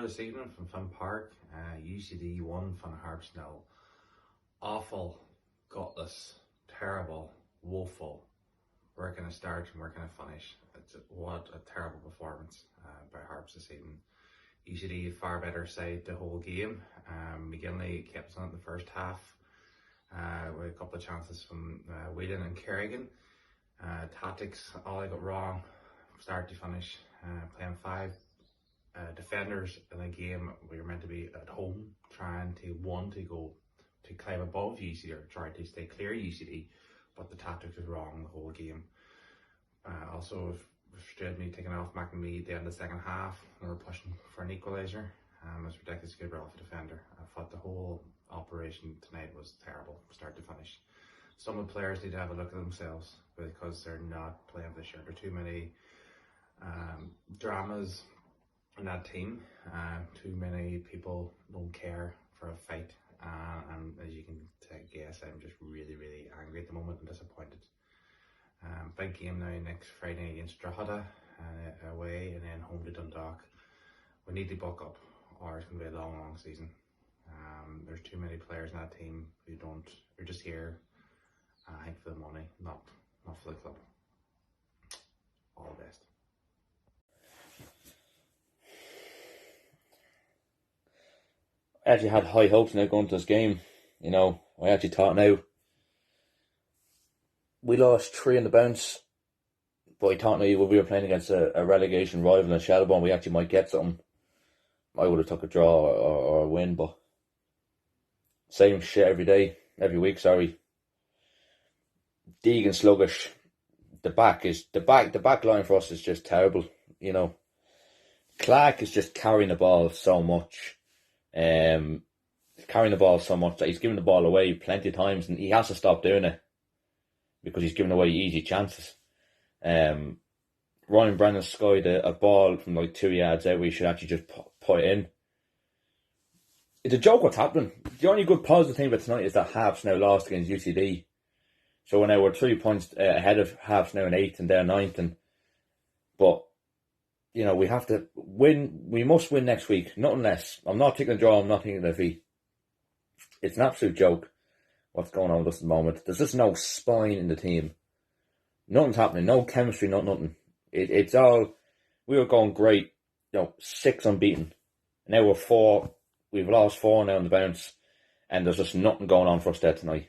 this evening from Finn Park. UCD 1, Harps 0. Awful, gutless, terrible, woeful. Where can I start and where can I finish? What a terrible performance by Harps this evening. UCD far better side the whole game. McGinley kept us on it in the first half with a couple of chances from Whedon and Kerrigan. Tactics, all I got wrong, start to finish. Playing 5 defenders in a game we were meant to be at home, trying to climb above UCD or try to stay clear of UCD, but the tactics was wrong the whole game. Also frustrated me taking off McNamee at the end of the second half. We were pushing for an equaliser. It was ridiculous to get off a defender. I thought the whole operation tonight was terrible, start to finish. Some of the players need to have a look at themselves because they're not playing this year. There are too many dramas in that team. Too many people don't care for a fight. And as you can guess, I'm just really, really angry at the moment and disappointed. Big game now next Friday against Drogheda away, and then home to Dundalk. We need to buck up or it's going to be a long, long season. There's too many players in that team who are just here, I think, for the money, not for the club. All the best. I actually had high hopes now going to this game. I actually thought now we lost 3 in the bounce, but I thought now we were playing against a relegation rival in Shelbourne, we actually might get something. I would have took a draw or a win, but same shit every week. Deegan sluggish. The back line for us is just terrible. Clark is just carrying the ball so much. That he's giving the ball away plenty of times, and he has to stop doing it because he's giving away easy chances. Ryan Brennan skied a ball from like 2 yards out where he should actually just put it in. It's a joke what's happening. The only good positive thing about tonight is that Harps now lost against UCD. So now we're 3 points ahead of Harps now in 8th and they're 9th. But we have to win. We must win next week. Nothing less. I'm not taking a draw. I'm not taking a defeat. It's an absolute joke what's going on with us at the moment. There's just no spine in the team. Nothing's happening. No chemistry. Nothing. It's all. We were going great. 6 unbeaten. Now we're 4. We've lost 4 now on the bounce, and there's just nothing going on for us there tonight.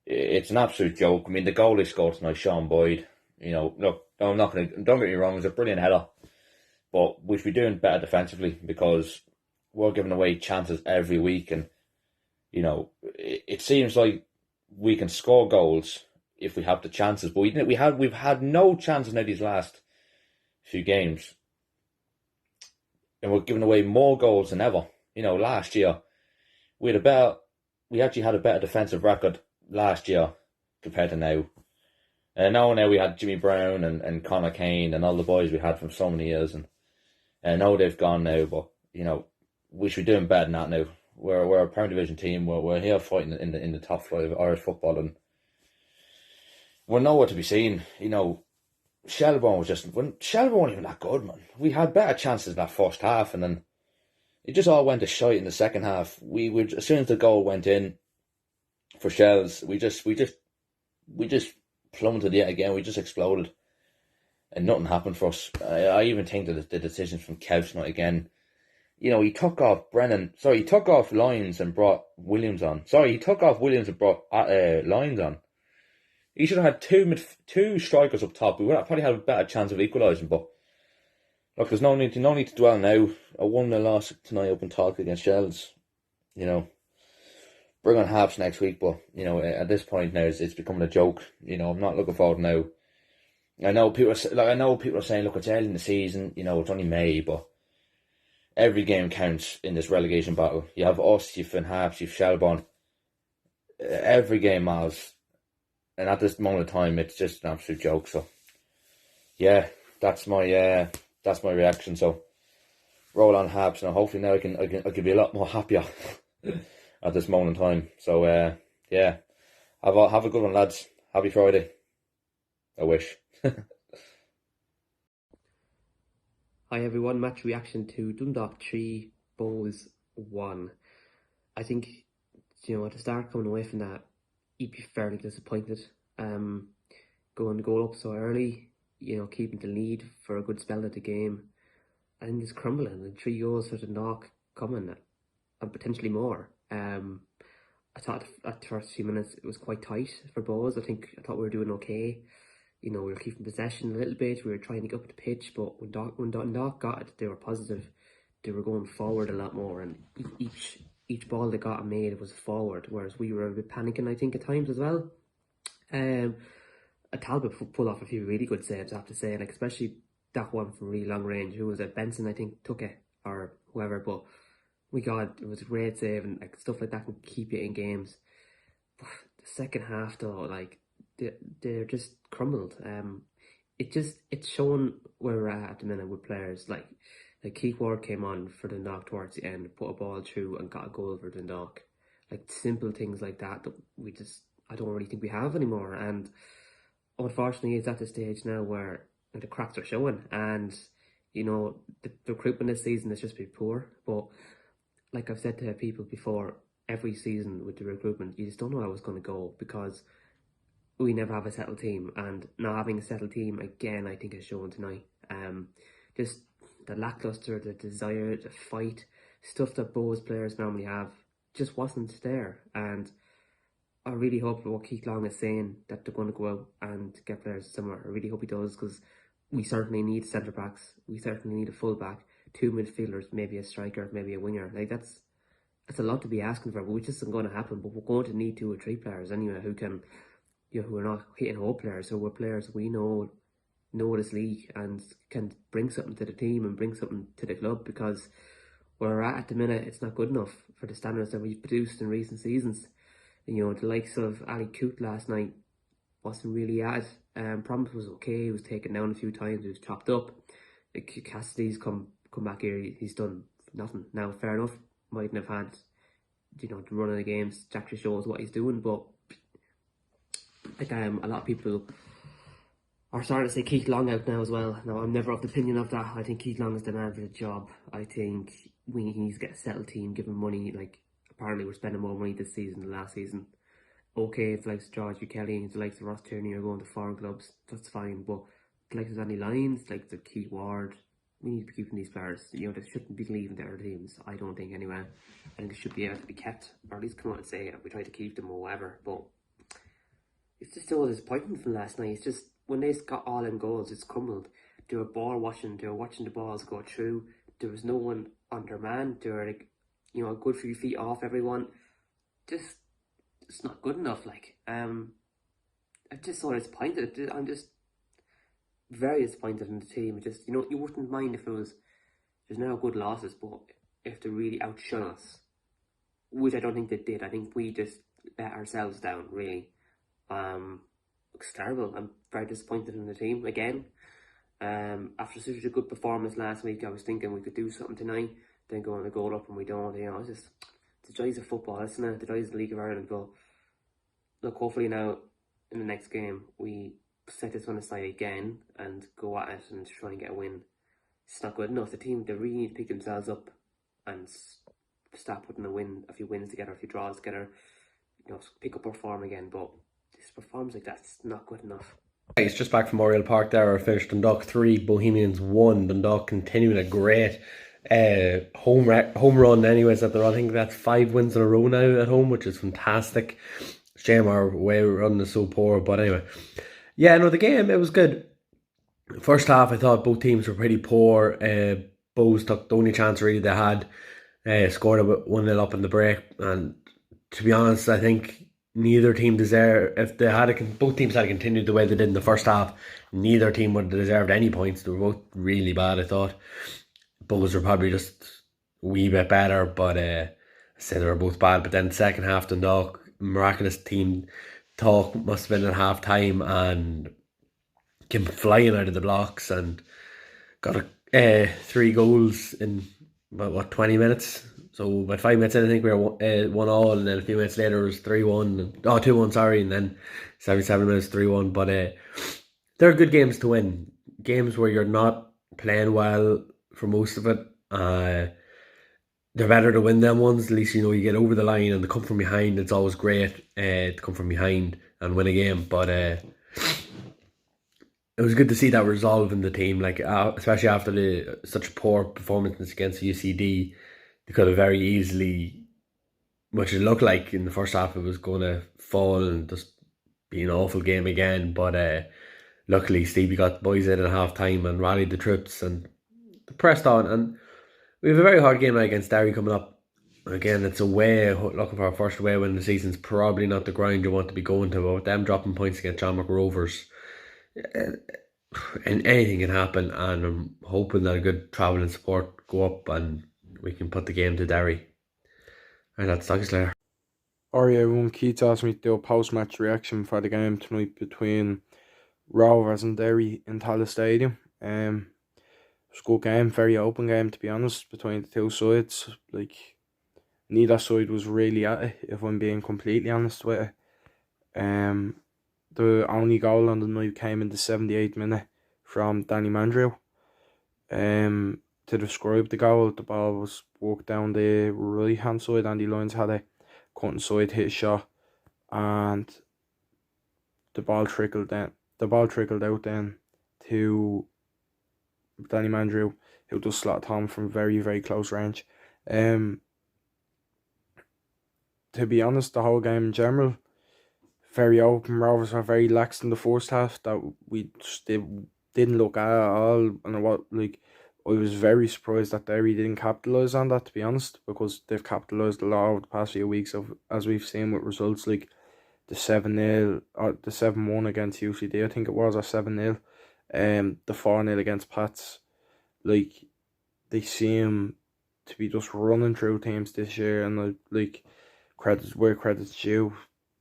It's an absolute joke. I mean, the goal he scored tonight, Sean Boyd. Look, I'm not going to. Don't get me wrong. It was a brilliant header, but we should be doing better defensively because we're giving away chances every week, and it seems like we can score goals if we have the chances, but we've had no chances now these last few games, and we're giving away more goals than ever. Last year we actually had a better defensive record last year compared to now. And now we had Jimmy Brown and Conor Kane and all the boys we had from so many years, and I know they've gone now, but we should be doing better than that now. We're a Premier Division team. We're here fighting in the top flight of Irish football, and we're nowhere to be seen. Shelbourne wasn't even that good, man. We had better chances in that first half, and then it just all went to shite in the second half. As soon as the goal went in for Shells, we just plummeted yet again. We just exploded, and nothing happened for us. I even think that the decisions from Kev tonight again. He took off he took off Lyons and brought Williams on. He took off Williams and brought Lyons on. He should have had two strikers up top. We would have probably had a better chance of equalising, but look, there's no need to dwell now. A 1-0 loss tonight up in Talk against Shells. Bring on Harps next week, but at this point now it's becoming a joke. I'm not looking forward now. I know people are saying, look, it's early in the season. It's only May, but every game counts in this relegation battle. You have us, you've Finn Harps, you've Shelbourne. Every game matters. And at this moment of time, it's just an absolute joke. So, yeah, that's my reaction. So, roll on Harps, and hopefully now I can be a lot more happier at this moment in time. So, yeah, have a good one, lads. Happy Friday. I wish. Hi everyone, match reaction to Dundalk 3, Bows 1. I think, at the start coming away from that, you'd be fairly disappointed. Going to goal up so early, keeping the lead for a good spell of the game, and just crumbling, and 3 goals for Dundalk coming, and potentially more. I thought at the first few minutes it was quite tight for Bows. I thought we were doing okay. We were keeping possession a little bit. We were trying to get up the pitch, but when Dundalk got it, they were positive. They were going forward a lot more, and each ball they got and made was forward, whereas we were a bit panicking, I think, at times as well. Talbot pulled off a few really good saves, I have to say, like especially that one from really long range. Who was it? Benson, I think, took it, or whoever. But it was a great save, and like stuff like that can keep you in games. But the second half, though, like they're just crumbled. It's showing where we're at the minute with players. Like Keith Ward came on for Dundalk towards the end, put a ball through and got a goal for Dundalk. Like simple things like that I don't really think we have anymore. And unfortunately, it's at the stage now where the cracks are showing, and the recruitment this season has just been poor. But like I've said to people before, every season with the recruitment, you just don't know how it's going to go, because we never have a settled team, and not having a settled team again, I think, is shown tonight. Just the lackluster, the desire, the fight, stuff that Bows players normally have, just wasn't there. And I really hope what Keith Long is saying, that they're going to go out and get players somewhere. I really hope he does, because we certainly need centre backs, we certainly need a full back, 2 midfielders, maybe a striker, maybe a winger. Like that's a lot to be asking for, but which isn't going to happen. But we're going to need 2 or 3 players anyway who can, who are not hitting hole players, who are players we know this league and can bring something to the team and bring something to the club, because where we're at the minute, it's not good enough for the standards that we've produced in recent seasons. The likes of Ali Coote last night wasn't really at it. Promise was okay, he was taken down a few times, he was chopped up. Cassidy's come back here, he's done nothing. Now, fair enough, mightn't have had the run of the games to actually shows what he's doing, but like a lot of people are starting to say Keith Long out now as well. Now, I'm never of the opinion of that. I think Keith Long is the man for the job. I think we need to get a settled team, give him money. Like, apparently we're spending more money this season than last season. Okay, if the likes of George Kelly and the likes of Ross Tierney are going to foreign clubs, that's fine. But the likes of Danny Lyons, like the Keith Ward, we need to be keeping these players. They shouldn't be leaving to other teams, I don't think, anyway. I think they should be able to be kept, or at least come out and say we try to keep them or whatever. But it's just still a disappointment from last night. It's just, when they got all in goals, it's crumbled. They were ball watching, they were watching the balls go through. There was no one on their man. They were like, a good few feet off everyone. Just, it's not good enough. Like, I'm just so disappointed. I'm just very disappointed in the team. Just, you wouldn't mind if there's no good losses, but if they really outshone us, which I don't think they did. I think we just let ourselves down, really. Looks terrible. I'm very disappointed in the team again. After such a good performance last week, I was thinking we could do something tonight, then go on a goal up and we don't. It's just the joys of football, isn't it? The joys of the League of Ireland. But look, hopefully now in the next game we set this one aside again and go at it and try and get a win. It's not good enough. The team, they really need to pick themselves up and start putting a few wins together, a few draws together. Pick up our form again. But this performance like that's not good enough. It's just back from Oriel Park there. Finished Dundalk 3, Bohemians 1. Dundalk continuing a great home run anyways that they're on. I think that's 5 wins in a row now at home, which is fantastic. Shame our way run is so poor, but anyway. Yeah, no, the game, it was good. First half, I thought both teams were pretty poor. Bows took the only chance really they had. Scored 1-0 up in the break, and to be honest, I think neither team deserved, if they had both teams had continued the way they did in the first half, neither team would have deserved any points. They were both really bad, I thought. Bows were probably just a wee bit better, but I said they were both bad. But then second half, Dundalk, miraculous team talk must have been at half time, and came flying out of the blocks and got 3 goals in about 20 minutes. So about 5 minutes in, I think we were 1-1, and then a few minutes later it was 3-1, 2-1, sorry, and then 77 minutes 3-1. But they're good games to win. Games where you're not playing well, for most of it. They're better to win them ones. At least you get over the line and they come from behind. It's always great to come from behind and win a game. But it was good to see that resolve in the team. Like especially after such a poor performance against UCD, they could have very easily, which it looked like in the first half, it was going to fall and just be an awful game again. But luckily, Stevie got the boys in at half time and rallied the troops and pressed on. And we have a very hard game now against Derry coming up. Again, it's away, looking for our first away win of the season. It's probably not the grind you want to be going to, but with them dropping points against Shamrock Rovers, and anything can happen. And I'm hoping that a good travel and support go up and we can put the game to Derry. And that's Douglas Lair. Alright everyone, Keith asked me to do a post-match reaction for the game tonight between Rovers and Derry in Tallaght Stadium. It was a good game, very open game to be honest, between the two sides. Like, neither side was really at it, if I'm being completely honest with it. The only goal on the night came in the 78th minute from Danny Mandrew. To describe the goal, the ball was walked down the right hand side. Andy Lyons had a cutting side hit shot, and the ball trickled out then to Danny Mandrew, who just slotted home from very, very close range. To be honest, the whole game in general, very open. Rovers were very lax in the first half that we just didn't look at all. And I was very surprised that Derry didn't capitalise on that, to be honest, because they've capitalised a lot over the past few weeks, as we've seen with results like the 7-0 or the 7-1 against UCD, I think it was, or 7-0, the 4-0 against Pats. Like, they seem to be just running through teams this year, and credits where credit's due.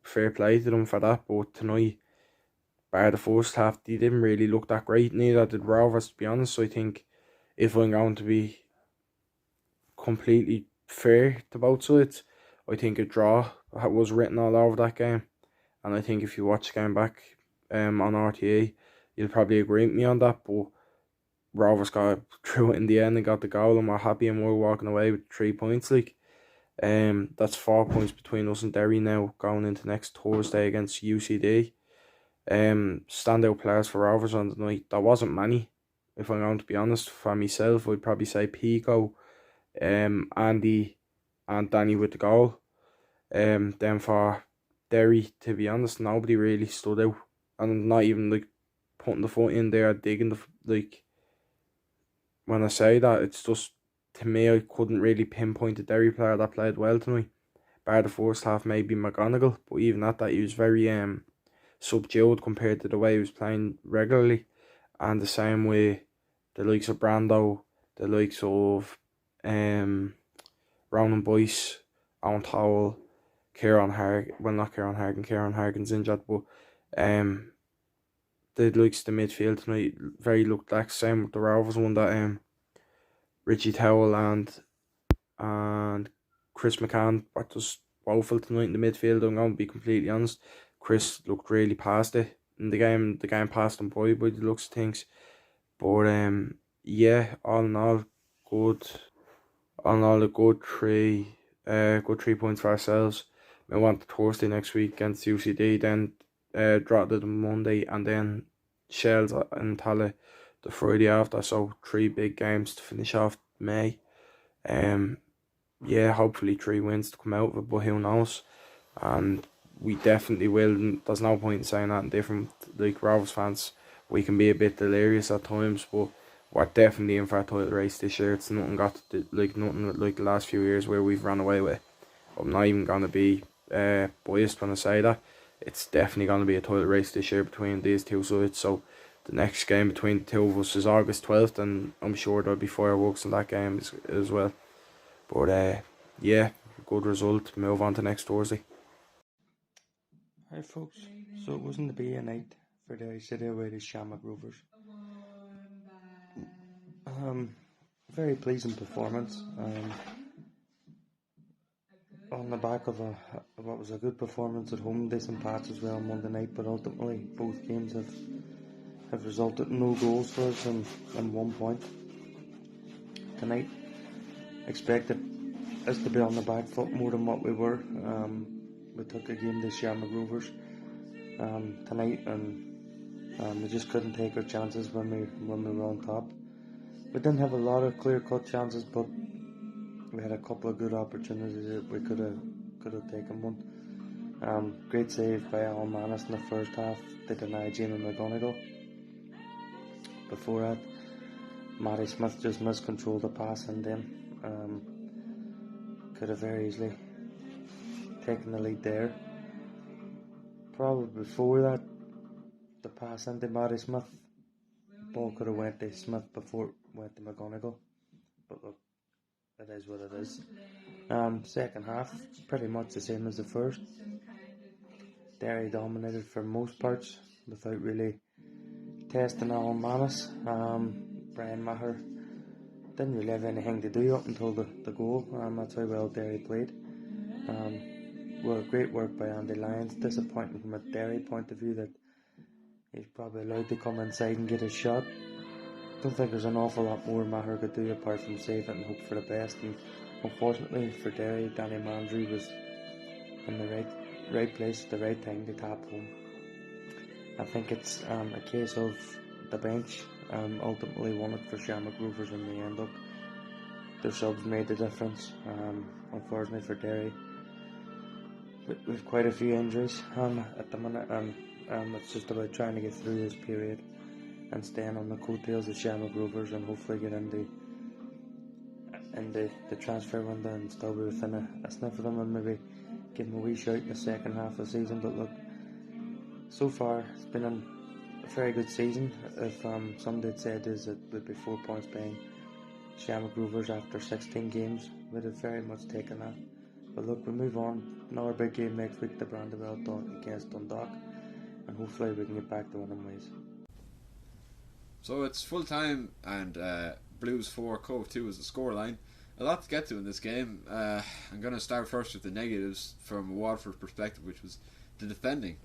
Fair play to them for that, but tonight, bar the first half, they didn't really look that great. Neither did Rovers, to be honest. So I think, if I'm going to be completely fair to both sides, I think a draw was written all over that game. And I think if you watch the game back on RTA, you'll probably agree with me on that. But Rovers got through it in the end and got the goal, and we're happy, and we're walking away with 3 points. That's 4 points between us and Derry now going into next Thursday against UCD. Standout players for Rovers on the night, there wasn't many. If I'm going to be honest, for myself, I'd probably say Pico, Andy and Danny with the goal. Then for Derry, to be honest, nobody really stood out. And not even putting the foot in there, digging when I say that, it's just, to me, I couldn't really pinpoint a Derry player that played well tonight. Bar the first half, maybe McGonigal, but even at that, he was very subdued compared to the way he was playing regularly. And the same way the likes of Brando, the likes of Ronan Boyce, Owen Towell, Kieran Hargan's injured, but the likes of the midfield tonight very looked like. Same with the Rovers one, that Richie Towell and Chris McCann were just woeful tonight in the midfield. I'm going to be completely honest. Chris looked really past it in the game. The game passed him by the looks of things. But yeah, all in all, a good 3 points for ourselves. We want Thursday next week against UCD, then dropped it on Monday, and then Shells and Tallaght the Friday after. So 3 big games to finish off May. Yeah, hopefully 3 wins to come out of it, but who knows? And we definitely will. There's no point in saying that different. Like Rovers fans, we can be a bit delirious at times, but we're definitely in for a title race this year. It's nothing nothing like the last few years where we've run away with it. I'm not even gonna be biased when I say that. It's definitely gonna be a title race this year between these two sides. So the next game between the two of us is August 12th, and I'm sure there'll be fireworks in that game as well. But yeah, good result. Move on to next Thursday. Hi folks, so it wasn't to be a night for Derry City away to Shamrock Rovers. Very pleasing performance. On the back of what was a good performance at home, decent patch as well on Monday night, but ultimately both games have resulted in no goals for us and 1 point. tonight. Expected us to be on the back foot more than what we were. We took a game to Shamrock Rovers tonight, and we just couldn't take our chances when we were on top. We didn't have a lot of clear-cut chances, but we had a couple of good opportunities that we could have taken one. Great save by Alan Manis in the first half to deny Jamie McGonigal. Before that, Matty Smith just miscontrolled the pass, and then could have very easily taken the lead there. Probably before that, the pass into Matty Smith, the ball could have went to Smith before it went to McGonigal. But look, it is what it is. Second half, pretty much the same as the first. Derry dominated for most parts without really testing Alan Manis. Brian Maher didn't really have anything to do up until the goal. That's how well Derry played. Well, great work by Andy Lyons. Disappointing from a Derry point of view that he's probably allowed to come inside and get a shot. Don't think there's an awful lot more Maher could do apart from save it and hope for the best. And unfortunately for Derry, Danny Mandry was in the right place at the right time to tap home. I think it's a case of the bench ultimately won it for Shamrock Rovers in the end up. Their subs made the difference. Unfortunately for Derry, we've quite a few injuries at the minute, and it's just about trying to get through this period and staying on the coattails of Shamrock Rovers and hopefully get into the transfer window and still be within a sniff of them and maybe give them a wee shout in the second half of the season. But look, so far it's been a very good season. If somebody had said is it would be 4 points behind Shamrock Rovers after 16 games, we'd have very much taken that. But look, we move on. Another big game next week, the Brandywell against Dundalk, and hopefully we can get back to winning ways. So it's full time and Blues 4, Cove 2 is the scoreline. A lot to get to in this game. I'm going to start first with the negatives from a Watford perspective, which was the defending.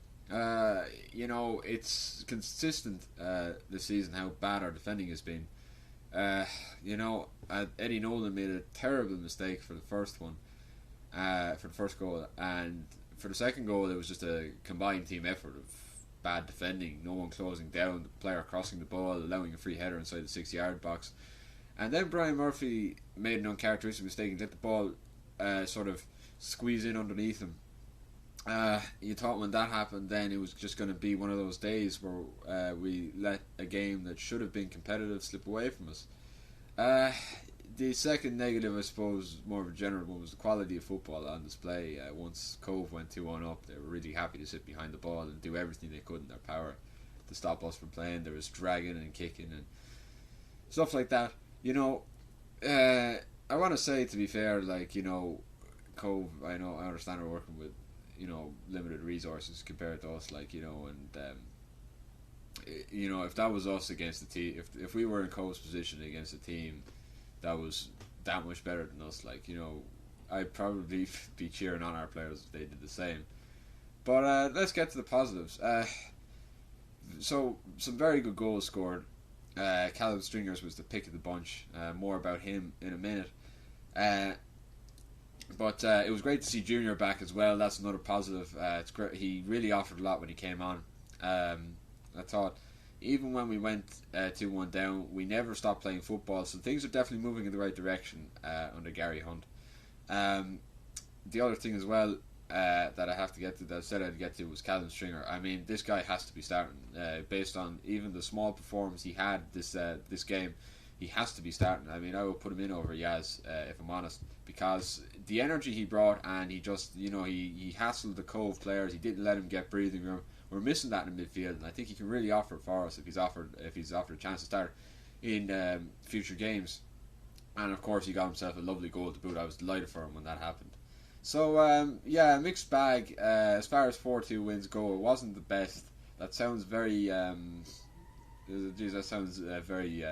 It's consistent this season how bad our defending has been. Eddie Nolan made a terrible mistake for the first one, for the first goal, and for the second goal it was just a combined team effort of bad defending, no one closing down, the player crossing the ball, allowing a free header inside the 6-yard box. And then Brian Murphy made an uncharacteristic mistake and let the ball sort of squeeze in underneath him. You thought when that happened then it was just going to be one of those days where we let a game that should have been competitive slip away from us. The second negative, I suppose, more of a general one, was the quality of football on display. Once Cove went 2-1 up, they were really happy to sit behind the ball and do everything they could in their power to stop us from playing. There was dragging and kicking and stuff like that. I want to say, to be fair, Cove, I understand we're working with limited resources compared to us, if that was us against the team, if we were in Cove's position against a team that was that much better than us, I'd probably be cheering on our players if they did the same. But let's get to the positives. So some very good goals scored. Callum Stringers was the pick of the bunch. More about him in a minute. But it was great to see Junior back as well. That's another positive. It's great. He really offered a lot when he came on. I thought even when we went 2-1 down, we never stopped playing football. So things are definitely moving in the right direction under Gary Hunt. The other thing as well that I have to get to, that I said I'd get to, was Callum Stringer. I mean, this guy has to be starting based on even the small performance he had this game. He has to be starting. I mean, I would put him in over Yaz if I'm honest, because the energy he brought, and he just, he hassled the Cove players. He didn't let him get breathing room. We're missing that in midfield, and I think he can really offer it for us if he's offered a chance to start in future games. And of course, he got himself a lovely goal to boot. I was delighted for him when that happened. So mixed bag as far as 4-2 wins go. It wasn't the best. That sounds very very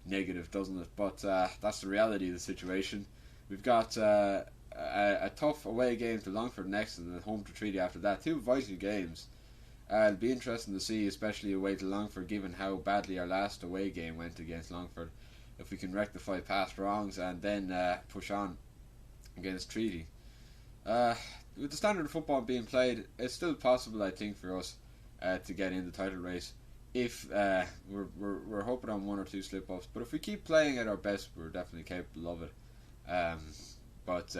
negative, doesn't it? But that's the reality of the situation. We've got a tough away game to Longford next, and a home to Treaty after that. Two vital games. It'll be interesting to see, especially away to Longford, given how badly our last away game went against Longford. if we can rectify past wrongs and then push on against Treaty. With the standard of football being played, it's still possible, I think, for us to get in the title race. If we're hoping on one or two slip-ups, but if we keep playing at our best, we're definitely capable of it. But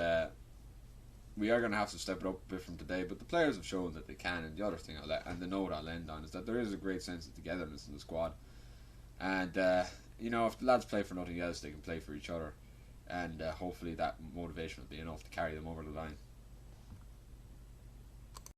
we are going to have to step it up a bit from today. But the players have shown that they can, and the other thing and the note I'll end on is that there is a great sense of togetherness in the squad. And if the lads play for nothing else, they can play for each other, and hopefully that motivation will be enough to carry them over the line.